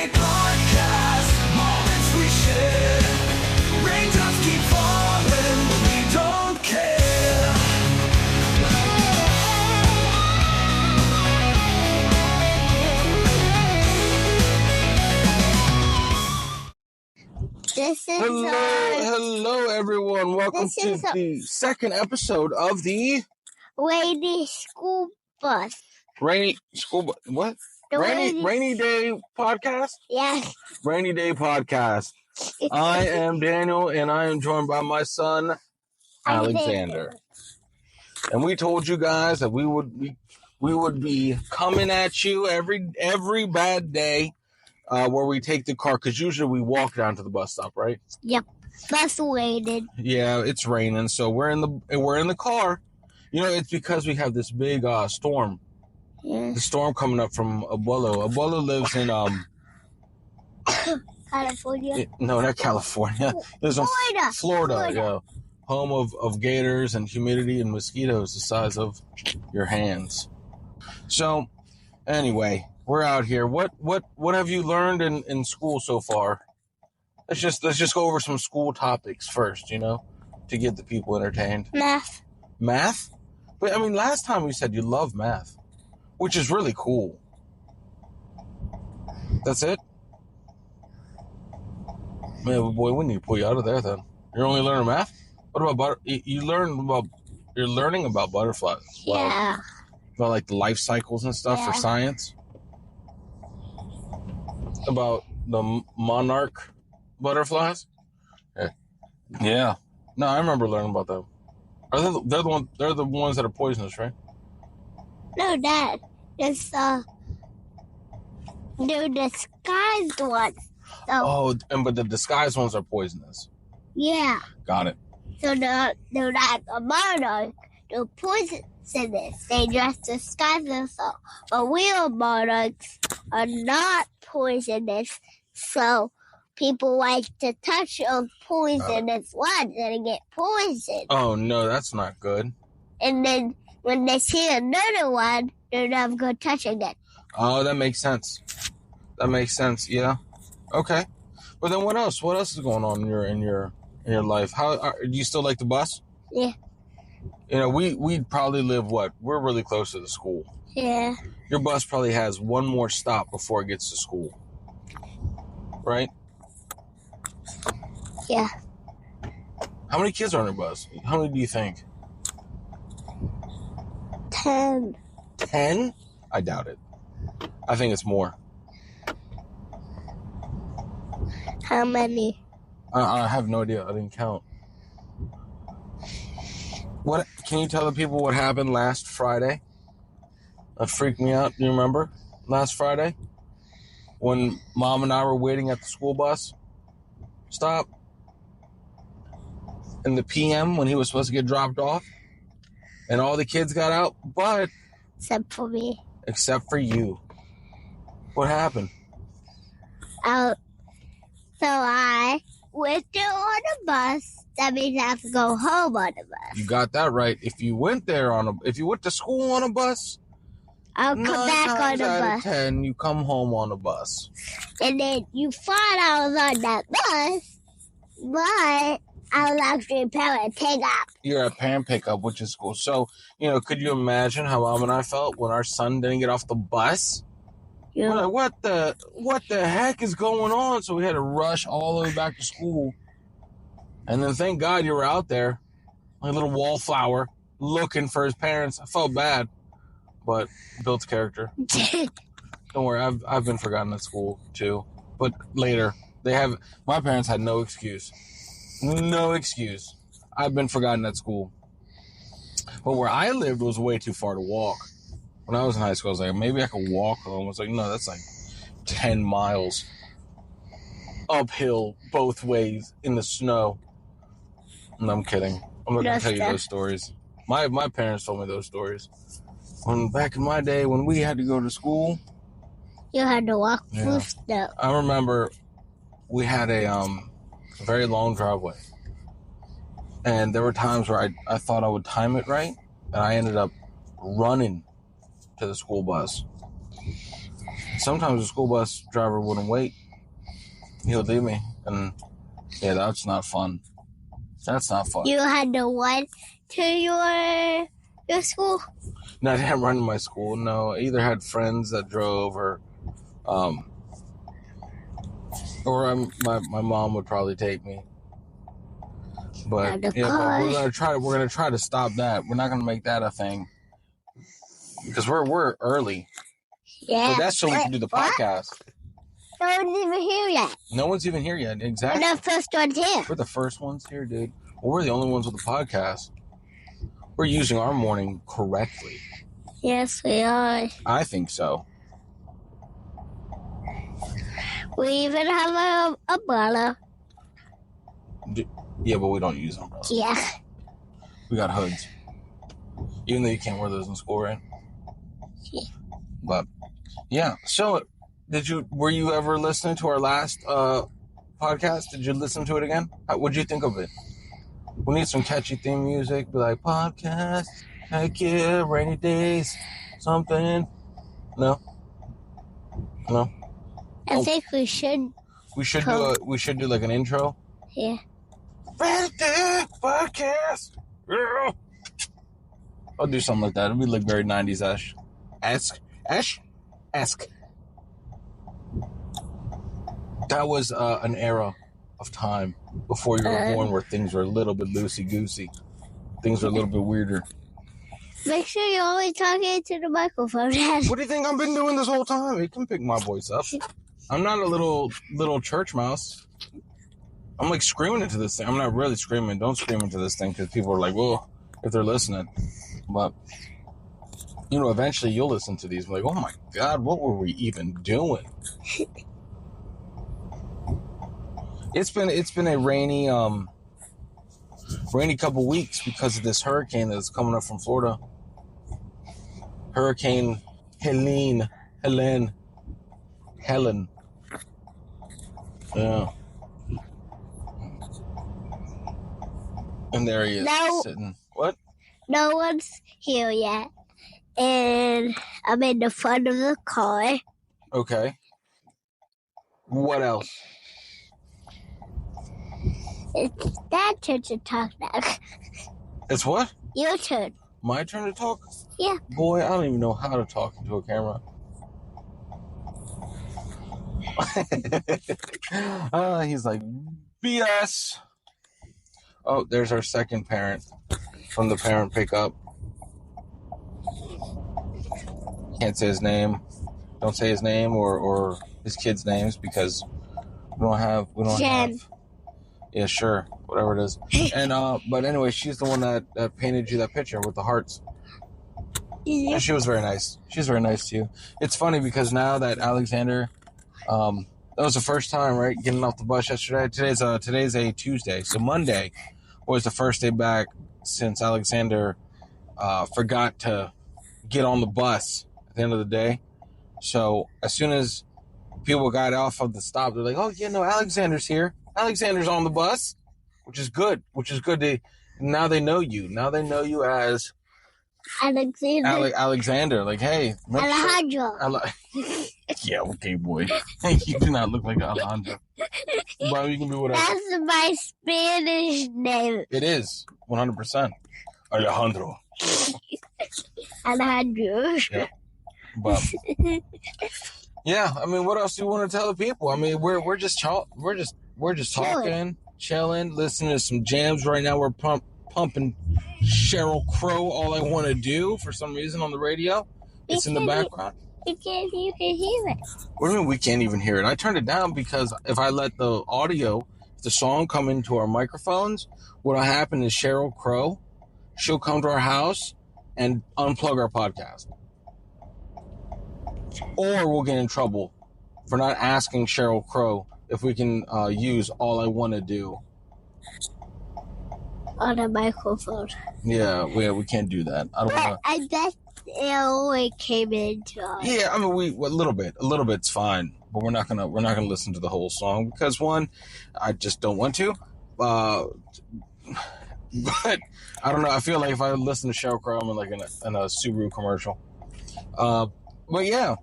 Day podcast, moments we share. Raindrops keep falling, but we don't care. Hello, everyone. Welcome to the second episode of the Rainy School Bus. Rainy Day podcast? Yes. Rainy Day podcast. I am Daniel, and I am joined by my son, Alexander. And we told you guys that we would be coming at you every bad day where we take the car, because usually we walk down to the bus stop, right? Yep. Bus waited. Yeah, it's raining, so we're in the car. You know, it's because we have this big storm. Yeah. The storm coming up from Abuelo. Abuelo lives in California. No, not California. Lives in Florida. Yeah, home of gators and humidity and mosquitoes the size of your hands. So, anyway, we're out here. What have you learned in school so far? Let's just go over some school topics first, you know, to get the people entertained. Math? But I mean, last time you said you love math, which is really cool. That's it? Man, boy, we need to pull you out of there then. You're only learning math? What about you're learning about butterflies. Yeah. Wow. About like the life cycles and stuff for science. About the monarch butterflies? Yeah. No, I remember learning about them. They're the ones that are poisonous, right? No, Dad. It's they're disguised ones. So, but the disguised ones are poisonous. Yeah. Got it. So they're not a monarch. They're poisonous. They just disguise themselves. But real monarchs are not poisonous. So people like to touch those poisonous ones and get poisoned. Oh, no, that's not good. And then when they see another one, they're never going to touch again. Oh, that makes sense. Yeah. Okay. But then what else? What else is going on in your life? Do you still like the bus? Yeah. You know, we probably live we're really close to the school. Yeah. Your bus probably has one more stop before it gets to school. Right? Yeah. How many kids are on your bus? How many do you think? 10. 10? I doubt it. I think it's more. How many? I have no idea. I didn't count. What? Can you tell the people what happened last Friday? That freaked me out. Do you remember? Last Friday? When Mom and I were waiting at the school bus stop? In the PM when he was supposed to get dropped off? And all the kids got out, but... Except for me. Except for you. What happened? So I went there on a bus. That means I have to go home on a bus. You got that right. If you went to school on a bus, I'll come back on a bus. 10, you come home on a bus. And then you thought I was on that bus, but I was actually a parent pickup. You're a parent pickup, which is cool. So, you know, could you imagine how Mom and I felt when our son didn't get off the bus? Yeah. We're like, what the heck is going on? So we had to rush all the way back to school. And then thank God you were out there, like a little wallflower, looking for his parents. I felt bad, but built character. Don't worry, I've been forgotten at school too. But later, my parents had no excuse. No excuse. I've been forgotten at school. But where I lived was way too far to walk. When I was in high school, I was like, maybe I could walk home. I was like, no, that's like 10 miles uphill both ways in the snow. No, I'm kidding. I'm not going to tell you those stories. My parents told me those stories. Back in my day, when we had to go to school, you had to walk through snow. I remember we had a very long driveway. And there were times where I thought I would time it right, and I ended up running to the school bus. sometimes the school bus driver wouldn't wait. He would leave me, and yeah, that's not fun. That's not fun. You had to run to your school? No, I didn't run to my school. No, I either had friends that drove, or my mom would probably take me. But yeah, but we're gonna try to stop that. We're not gonna make that a thing because we're early. Yeah. But that's so we can do the podcast. No one's even here yet. No one's even here yet. Exactly. We're the first ones here. We're the first ones here, dude. Well, we're the only ones with the podcast. We're using our morning correctly. Yes, we are. I think so. We even have an umbrella. Yeah, but we don't use umbrellas. Yeah. We got hoods. Even though you can't wear those in school, right? Yeah. But yeah. So, were you ever listening to our last podcast? Did you listen to it again? What'd you think of it? We need some catchy theme music. Be like, podcast, heck yeah, rainy days, something. No. I think we should. We should do like an intro. Yeah. Rainy day podcast. Yeah. I'll do something like that. It'll be like very 90s-ish. Esque. That was an era of time before you were born where things were a little bit loosey-goosey. Things were a little bit weirder. Make sure you're always talking to the microphone, Dad. What do you think I've been doing this whole time? You can pick my voice up. I'm not a little church mouse. I'm like screaming into this thing. I'm not really screaming. Don't scream into this thing because people are like, well, if they're listening. But, eventually you'll listen to these. Like, oh my God, what were we even doing? It's been a rainy couple weeks because of this hurricane that's coming up from Florida. Hurricane Helen. Yeah. And there he is sitting. What? No one's here yet. And I'm in the front of the car. Okay. What else? It's Dad's turn to talk now. It's what? Your turn. My turn to talk? Yeah. Boy, I don't even know how to talk into a camera. He's like, BS. Oh, there's our second parent from the parent pickup. Can't say his name. Don't say his name or his kids' names because we don't have. Yeah, sure, whatever it is. And but anyway, she's the one that painted you that picture with the hearts. Yeah. And she was very nice. She's very nice to you. It's funny because now that Alexander, that was the first time, right, getting off the bus yesterday. Today's a Tuesday, so Monday was the first day back since Alexander forgot to get on the bus at the end of the day. So as soon as people got off of the stop, they're like, "Oh, Alexander's here. Alexander's on the bus," which is good. Now they know you. Now they know you as Alexander. Like, hey, Alejandro. Yeah, okay, boy. You do not look like Alejandro. But you can be whatever. That's my Spanish name. It is 100% Alejandro. Alejandro. Yeah. But yeah, I mean, what else do you want to tell the people? I mean, we're just talking, chilling, listening to some jams right now. We're pumping Sheryl Crow, All I Want to Do, for some reason on the radio. It's in the background. You can't even hear it. What do you mean we can't even hear it? I turned it down because if I let the audio, the song come into our microphones, what'll happen is Sheryl Crow, she'll come to our house and unplug our podcast. Or we'll get in trouble for not asking Sheryl Crow if we can use All I Want to Do on a microphone. Yeah, we can't do that. I don't want to. I bet it only came into us. Yeah, I mean, a little bit's fine, but we're not gonna listen to the whole song because one, I just don't want to. But I don't know. I feel like if I listen to Sheryl Crow, I'm in a Subaru commercial. But yeah,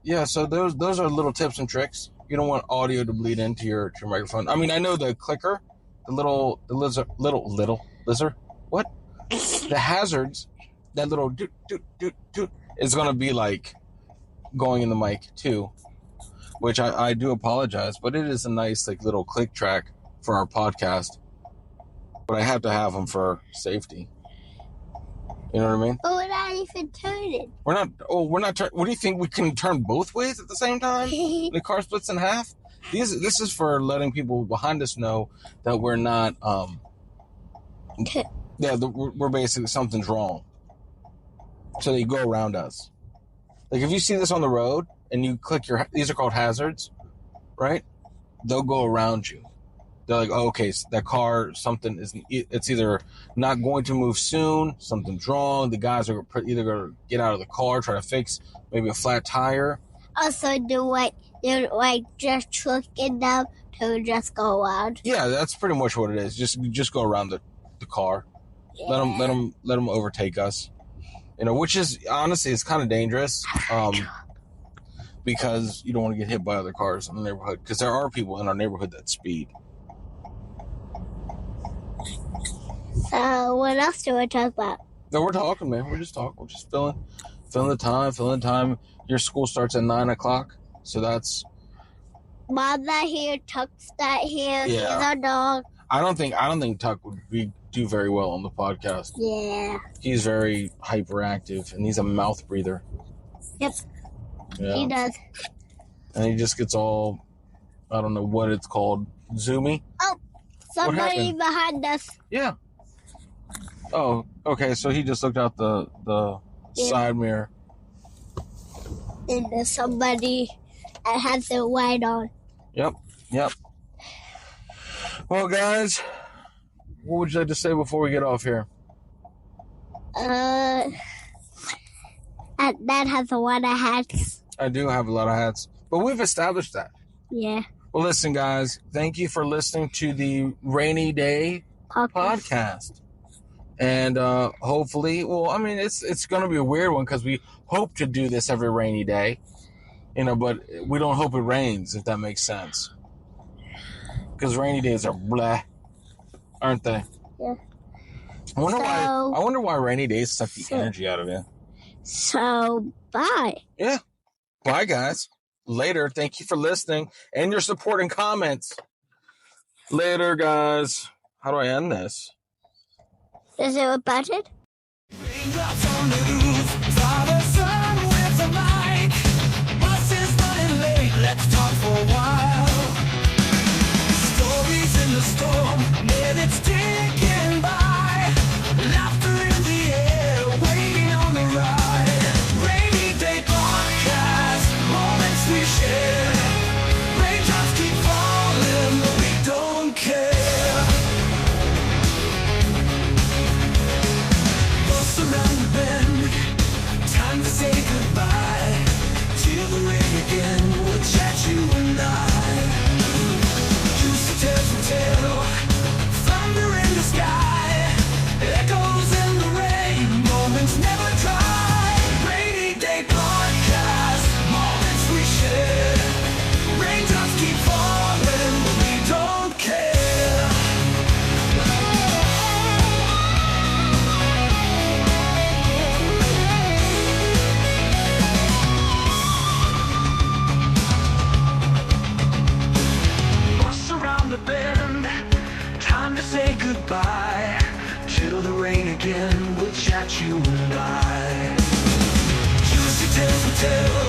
yeah, so those are little tips and tricks. You don't want audio to bleed into your microphone. I mean, I know the clicker, the lizard, what? The hazards, that little doot doot doot doot is gonna be like going in the mic too, which I do apologize, but it is a nice like little click track for our podcast. But I have to have them for safety. You know what I mean? But we're not even turning. We're not. Oh, we're not. What do you think? We can turn both ways at the same time? The car splits in half. This is for letting people behind us know that we're not. Yeah, we're basically something's wrong. So they go around us. Like if you see this on the road and you click these are called hazards, right? They'll go around you. They're like, oh, okay, so that car, it's either not going to move soon, something's wrong. The guys are either going to get out of the car, try to fix maybe a flat tire. Also, they're just looking down to just go around. Yeah, that's pretty much what it is. Just go around the car. Yeah. Let them overtake us. You know, which is honestly it's kind of dangerous. Because you don't want to get hit by other cars in the neighborhood. Because there are people in our neighborhood that speed. So what else do we talk about? No, we're talking, man. We're just talking. We're just filling the time. Your school starts at 9:00, so that's. Mom's not here. Tuck's not here. Yeah. He's our dog. I don't think Tuck would do very well on the podcast. Yeah. He's very hyperactive, and he's a mouth breather. Yep. Yeah. He does. And he just gets all, I don't know what it's called, zoomy. Oh, somebody behind us. Yeah. Oh, okay. So he just looked out the side mirror. And there's somebody that has their light on. Yep. Well, guys, what would you like to say before we get off here? That has a lot of hats. I do have a lot of hats, but we've established that. Yeah. Well, listen, guys, thank you for listening to the Rainy Day podcast. And hopefully, well, I mean, it's going to be a weird one because we hope to do this every rainy day, you know, but we don't hope it rains, if that makes sense. Because rainy days are blah, aren't they? Yeah. I wonder why rainy days suck the energy out of you. So, bye. Yeah. Bye, guys. Later. Thank you for listening and your support and comments. Later, guys. How do I end this? Is it a button? Raindrops on the roof, Father, Son with a mic. Bus is running late, let's talk for a while. Stories in the storm, minutes ticking by. Laughter in the air, waiting on the ride. Rainy day podcast, moments we share. Raindrops keep falling, but we don't care. Around the bend, time to say goodbye. Till the rain again, we'll chat you and I. Juicy tales will tell, thunder in the sky, echoes in the rain, moments never dry. Rainy day podcast, moments we share. Raindrops keep falling, but we don't care. The bend, time to say goodbye. Till the rain again, we'll chat you and I. Juicy tales will tell,